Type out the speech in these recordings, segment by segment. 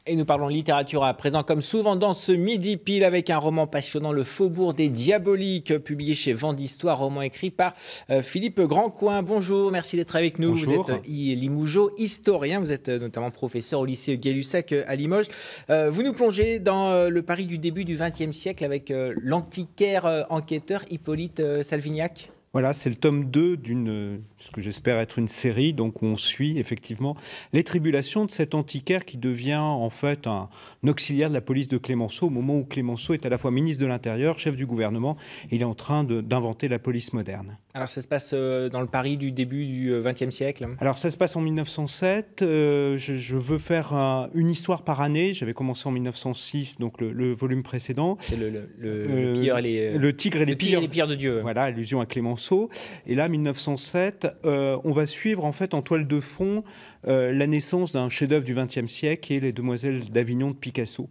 Et nous parlons littérature à présent, comme souvent dans ce Midi Pile, avec un roman passionnant, Le Faubourg des Diaboliques, publié chez Vent d'Histoire, roman écrit par Philippe Grandcoin. Bonjour, merci d'être avec nous. Bonjour. Vous êtes Limougeot, historien, vous êtes notamment professeur au lycée Gay-Lussac à Limoges. Vous nous plongez dans le Paris du début du XXe siècle avec l'antiquaire enquêteur Hippolyte Salvignac. Voilà, c'est le tome 2 ce que j'espère être une série, donc où on suit effectivement les tribulations de cet antiquaire qui devient en fait un auxiliaire de la police de Clémenceau, au moment où Clémenceau est à la fois ministre de l'Intérieur, chef du gouvernement, et il est en train d'inventer la police moderne. Alors ça se passe dans le Paris du début du XXe siècle. Alors ça se passe en 1907, je veux faire une histoire par année, j'avais commencé en 1906, donc le volume précédent. C'est le pire et les... Le tigre et les pires de Dieu. Voilà, allusion à Clémenceau. Et là, 1907, on va suivre en fait en toile de fond la naissance d'un chef-d'œuvre du XXe siècle qui est Les Demoiselles d'Avignon de Picasso.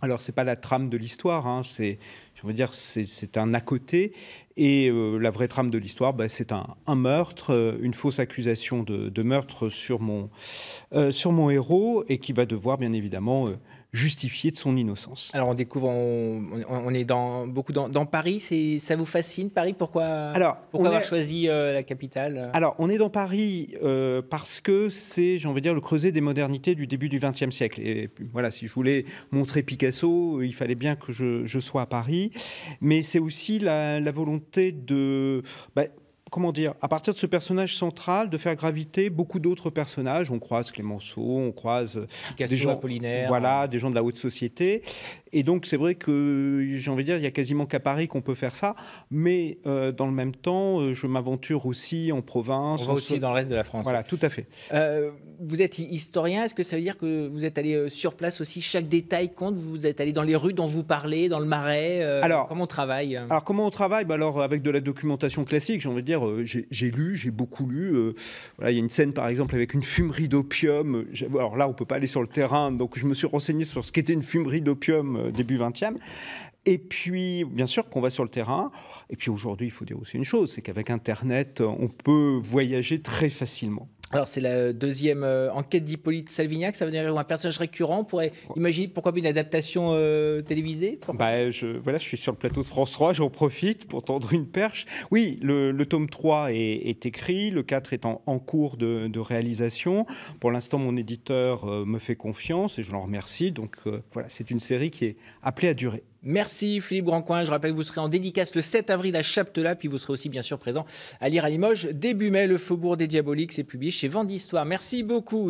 Alors, c'est pas la trame de l'histoire, hein, c'est un à côté. Et la vraie trame de l'histoire, c'est un meurtre, une fausse accusation de meurtre sur mon héros, et qui va devoir bien évidemment justifier de son innocence. Alors on découvre, on est beaucoup dans Paris, ça vous fascine Paris? Pourquoi avoir choisi la capitale? Alors on est dans Paris parce que c'est, j'ai envie de dire, le creuset des modernités du début du XXe siècle. Et voilà, si je voulais montrer Picasso, il fallait bien que je sois à Paris. Mais c'est aussi la volonté de... comment dire, à partir de ce personnage central, de faire graviter beaucoup d'autres personnages. On croise Clémenceau, on croise Picasso, des gens, Apollinaire, voilà, des gens de la haute société. Et donc, c'est vrai que, j'ai envie de dire, il n'y a quasiment qu'à Paris qu'on peut faire ça. Mais dans le même temps, je m'aventure aussi en province. On va aussi dans le reste de la France. Voilà, tout à fait. Vous êtes historien, est-ce que ça veut dire que vous êtes allé sur place aussi, chaque détail compte? Vous êtes allé dans les rues dont vous parlez, dans le Marais? Comment on travaille? Alors, comment on travaille? Alors, avec de la documentation classique, j'ai envie de dire, j'ai lu, j'ai beaucoup lu. Voilà, il y a une scène, par exemple, avec une fumerie d'opium. Alors là, on ne peut pas aller sur le terrain, donc je me suis renseigné sur ce qu'était une fumerie d'opium début 20e. Et puis, bien sûr qu'on va sur le terrain. Et puis aujourd'hui, il faut dire aussi une chose, c'est qu'avec Internet, on peut voyager très facilement. Alors, c'est la deuxième enquête d'Hippolyte Salvignac. Ça veut dire un personnage récurrent. On pourrait imaginer pourquoi pas une adaptation télévisée? Je suis sur le plateau de France 3, j'en profite pour tendre une perche. Oui, le tome 3 est écrit, le 4 est en cours de réalisation. Pour l'instant, mon éditeur me fait confiance et je l'en remercie. Donc voilà, c'est une série qui est appelée à durer. Merci Philippe Grandcoin. Je rappelle que vous serez en dédicace le 7 avril à Chaptelat, puis vous serez aussi bien sûr présent à lire à Limoges début mai. Le Faubourg des Diaboliques, c'est publié chez Vent d'Histoire. Merci beaucoup.